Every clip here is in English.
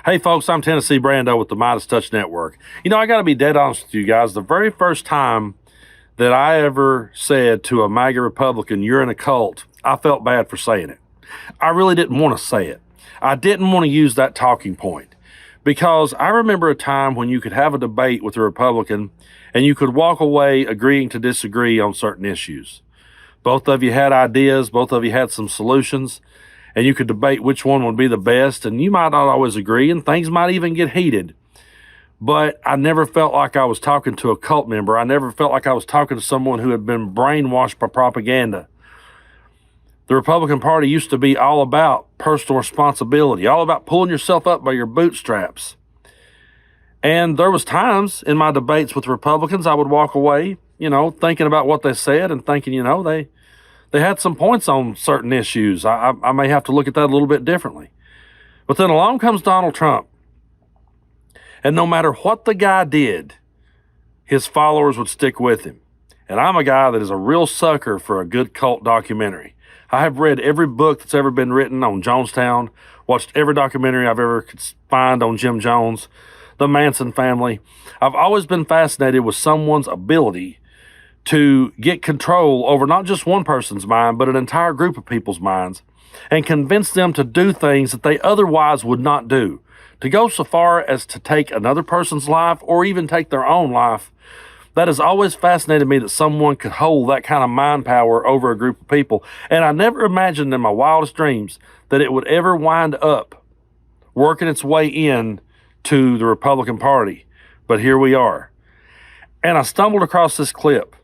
Hey folks, I'm Tennessee Brando with the MeidasTouch Network. I got to be dead honest with you guys. The very first time that I ever said to a MAGA Republican, "You're in a cult," I felt bad for saying it. I really didn't want to say it. I didn't want to use that talking point because I remember a time when you could have a debate with a Republican and you could walk away agreeing to disagree on certain issues. Both of you had ideas, both of you had some solutions, and you could debate which one would be the best, and you might not always agree, and things might even get heated. But I never felt like I was talking to a cult member. I never felt like I was talking to someone who had been brainwashed by propaganda. The Republican Party used to be all about personal responsibility, all about pulling yourself up by your bootstraps. And there was times in my debates with Republicans, I would walk away, thinking about what they said and thinking, they had some points on certain issues. I may have to look at that a little bit differently. But then along comes Donald Trump. And no matter what the guy did, his followers would stick with him. And I'm a guy that is a real sucker for a good cult documentary. I have read every book that's ever been written on Jonestown, watched every documentary I've ever could find on Jim Jones, the Manson family. I've always been fascinated with someone's ability to get control over not just one person's mind, but an entire group of people's minds, and convince them to do things that they otherwise would not do. To go so far as to take another person's life or even take their own life, that has always fascinated me, that someone could hold that kind of mind power over a group of people. And I never imagined in my wildest dreams that it would ever wind up working its way in to the Republican Party. But here we are. And I stumbled across this clip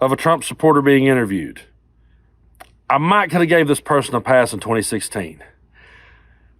of a Trump supporter being interviewed. I might could have gave this person a pass in 2016.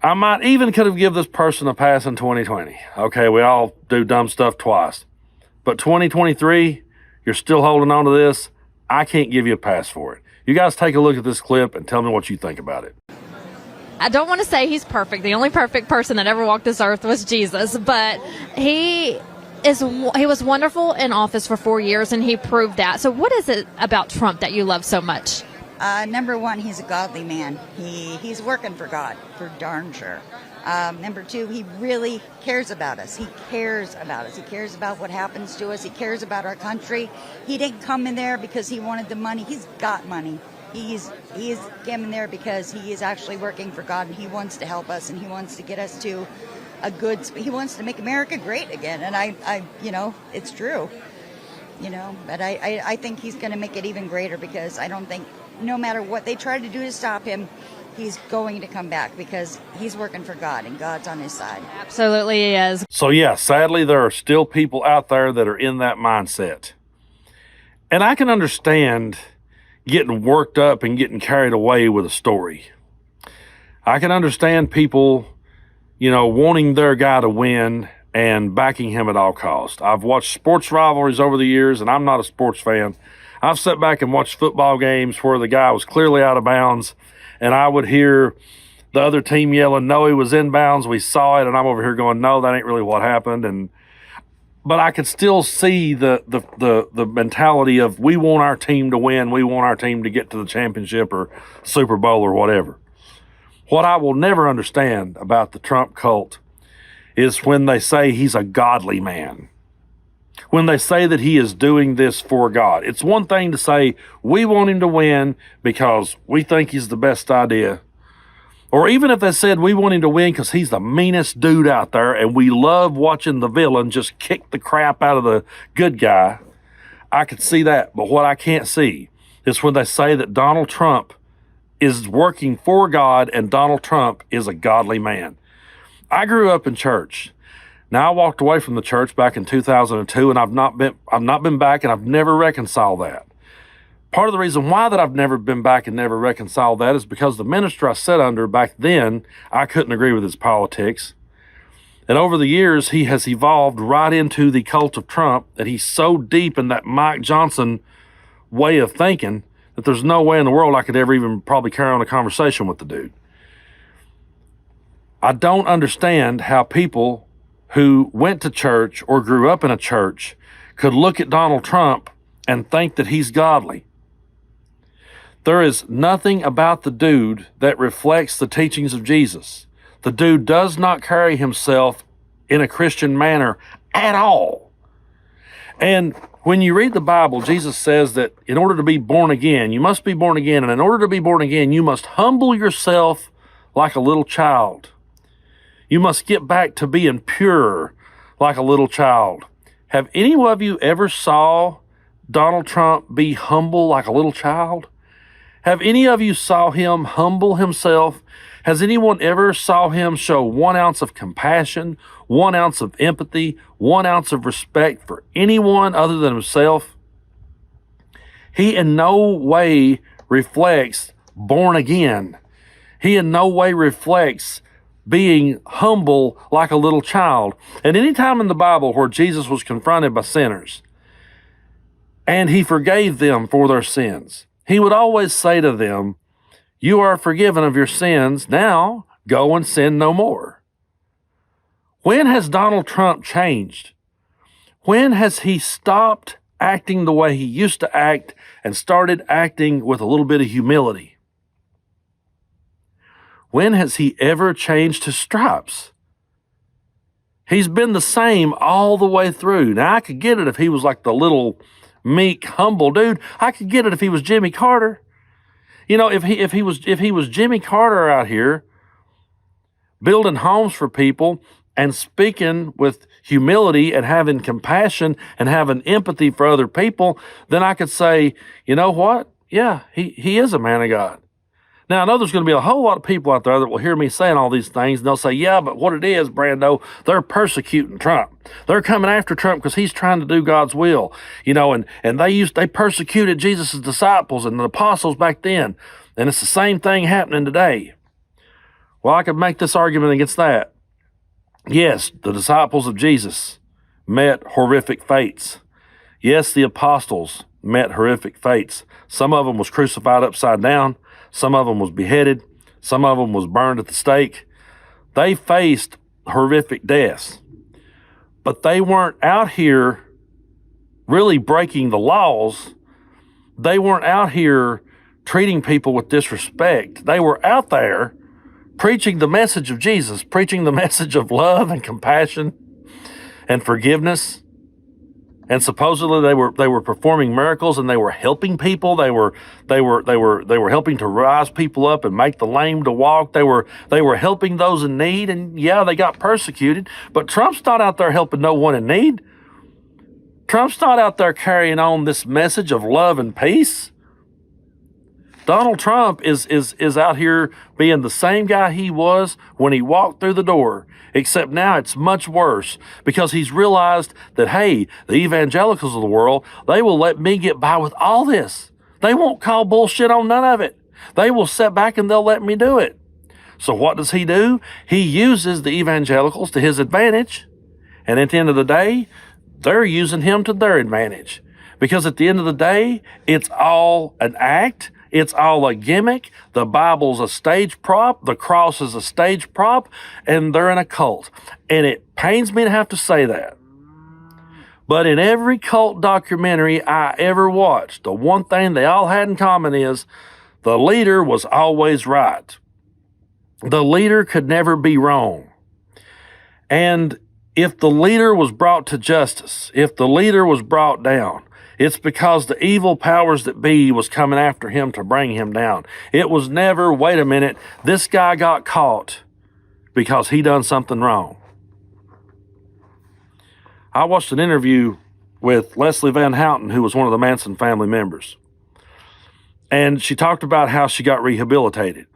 I might even could have given this person a pass in 2020. Okay, we all do dumb stuff twice. But 2023, you're still holding on to this. I can't give you a pass for it. You guys take a look at this clip and tell me what you think about it. I don't want to say he's perfect. The only perfect person that ever walked this earth was Jesus, but he was wonderful in office for 4 years, and he proved that. So what is it about Trump that you love so much? Number one, he's a godly man. He's working for God, for darn sure. Number two, he really cares about us. He cares about us. He cares about what happens to us. He cares about our country. He didn't come in there because he wanted the money. He's got money. He is came in there because he is actually working for God, and he wants to help us, and he wants to get us to he wants to make America great again. And I it's true, but I think he's going to make it even greater, because I don't think, no matter what they try to do to stop him, he's going to come back, because he's working for God and God's on his side. Absolutely he is. So yeah, sadly, there are still people out there that are in that mindset. And I can understand getting worked up and getting carried away with a story. I can understand people, wanting their guy to win and backing him at all costs. I've watched sports rivalries over the years, and I'm not a sports fan. I've sat back and watched football games where the guy was clearly out of bounds, and I would hear the other team yelling, "No, he was in bounds. We saw it." And I'm over here going, "No, that ain't really what happened." But I could still see the mentality of, we want our team to win. We want our team to get to the championship or Super Bowl or whatever. What I will never understand about the Trump cult is when they say he's a godly man. When they say that he is doing this for God. It's one thing to say, we want him to win because we think he's the best idea. Or even if they said, we want him to win because he's the meanest dude out there and we love watching the villain just kick the crap out of the good guy, I could see that. But what I can't see is when they say that Donald Trump is working for God and Donald Trump is a godly man. I grew up in church. Now, I walked away from the church back in 2002, and I've not been back, and I've never reconciled that. Part of the reason why that I've never been back and never reconciled that is because the minister I sat under back then, I couldn't agree with his politics. And over the years, he has evolved right into the cult of Trump, that he's so deep in that Mike Johnson way of thinking that there's no way in the world I could ever even probably carry on a conversation with the dude. I don't understand how people who went to church or grew up in a church could look at Donald Trump and think that he's godly. There is nothing about the dude that reflects the teachings of Jesus. The dude does not carry himself in a Christian manner at all. And when you read the Bible, Jesus says that in order to be born again, you must be born again. And in order to be born again, you must humble yourself like a little child. You must get back to being pure like a little child. Have any of you ever saw Donald Trump be humble like a little child? Have any of you saw him humble himself? Has anyone ever saw him show 1 ounce of compassion, 1 ounce of empathy, 1 ounce of respect for anyone other than himself? He in no way reflects born again. He in no way reflects being humble like a little child. And any time in the Bible where Jesus was confronted by sinners and he forgave them for their sins, he would always say to them, "You are forgiven of your sins. Now go and sin no more." When has Donald Trump changed? When has he stopped acting the way he used to act and started acting with a little bit of humility? When has he ever changed his stripes? He's been the same all the way through. Now, I could get it if he was like the little meek, humble dude. I could get it if he was Jimmy Carter. You know, if he was Jimmy Carter out here building homes for people and speaking with humility and having compassion and having empathy for other people, then I could say, you know what? Yeah, he is a man of God. Now, I know there's going to be a whole lot of people out there that will hear me saying all these things, and they'll say, yeah, but what it is, Brando, they're persecuting Trump. They're coming after Trump because he's trying to do God's will. You know, and they persecuted Jesus' disciples and the apostles back then, and it's the same thing happening today. Well, I could make this argument against that. Yes, the disciples of Jesus met horrific fates. Yes, the apostles met horrific fates. Some of them was crucified upside down. Some of them was beheaded. Some of them was burned at the stake. They faced horrific deaths. But they weren't out here really breaking the laws. They weren't out here treating people with disrespect. They were out there preaching the message of Jesus, preaching the message of love and compassion and forgiveness. And supposedly they were performing miracles and they were helping people. They were helping to rise people up and make the lame to walk. They were helping those in need. And yeah, they got persecuted. But Trump's not out there helping no one in need. Trump's not out there carrying on this message of love and peace. Donald Trump is out here being the same guy he was when he walked through the door, except now it's much worse because he's realized that, hey, the evangelicals of the world, they will let me get by with all this. They won't call bullshit on none of it. They will sit back and they'll let me do it. So what does he do? He uses the evangelicals to his advantage, and at the end of the day, they're using him to their advantage. Because at the end of the day, it's all an act. It's all a gimmick. The Bible's a stage prop. The cross is a stage prop. And they're in a cult. And it pains me to have to say that. But in every cult documentary I ever watched, the one thing they all had in common is the leader was always right. The leader could never be wrong. And if the leader was brought to justice, if the leader was brought down, it's because the evil powers that be was coming after him to bring him down. It was never, wait a minute, this guy got caught because he done something wrong. I watched an interview with Leslie Van Houten, who was one of the Manson family members. And she talked about how she got rehabilitated.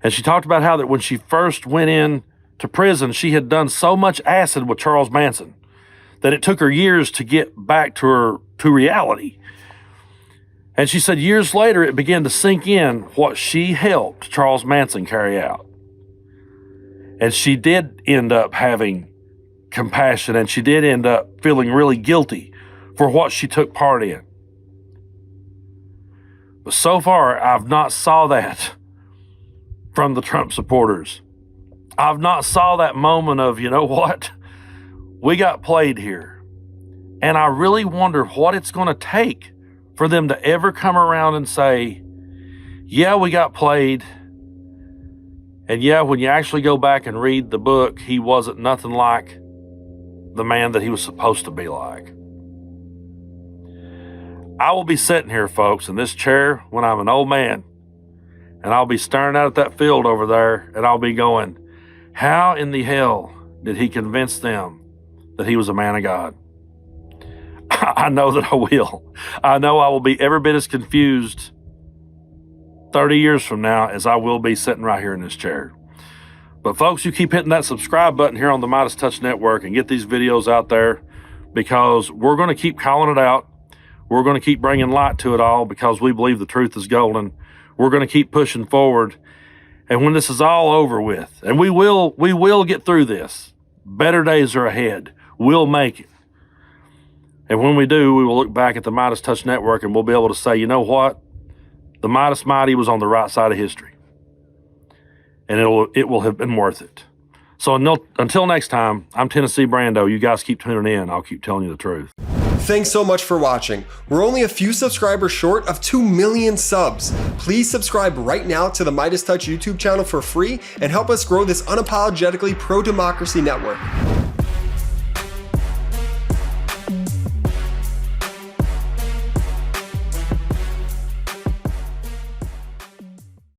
And she talked about how that when she first went in to prison, she had done so much acid with Charles Manson that it took her years to get back to reality. And she said years later, it began to sink in what she helped Charles Manson carry out. And she did end up having compassion, and she did end up feeling really guilty for what she took part in. But so far, I've not saw that from the Trump supporters. I've not saw that moment of, you know what? We got played here. And I really wonder what it's going to take for them to ever come around and say, yeah, we got played. And yeah, when you actually go back and read the book, he wasn't nothing like the man that he was supposed to be like. I will be sitting here, folks, in this chair when I'm an old man, and I'll be staring out at that field over there, and I'll be going, how in the hell did he convince them that he was a man of God? I know that I will. I know I will be every bit as confused 30 years from now as I will be sitting right here in this chair. But folks, you keep hitting that subscribe button here on the MeidasTouch Network and get these videos out there, because we're going to keep calling it out. We're going to keep bringing light to it all, because we believe the truth is golden. We're going to keep pushing forward. And when this is all over with, and we will get through this, better days are ahead. We'll make it. And when we do, we will look back at the MeidasTouch Network and we'll be able to say, you know what? The Midas Mighty was on the right side of history. And it will have been worth it. So until next time, I'm Tennessee Brando. You guys keep tuning in. I'll keep telling you the truth. Thanks so much for watching. We're only a few subscribers short of 2 million subs. Please subscribe right now to the MeidasTouch YouTube channel for free and help us grow this unapologetically pro-democracy network.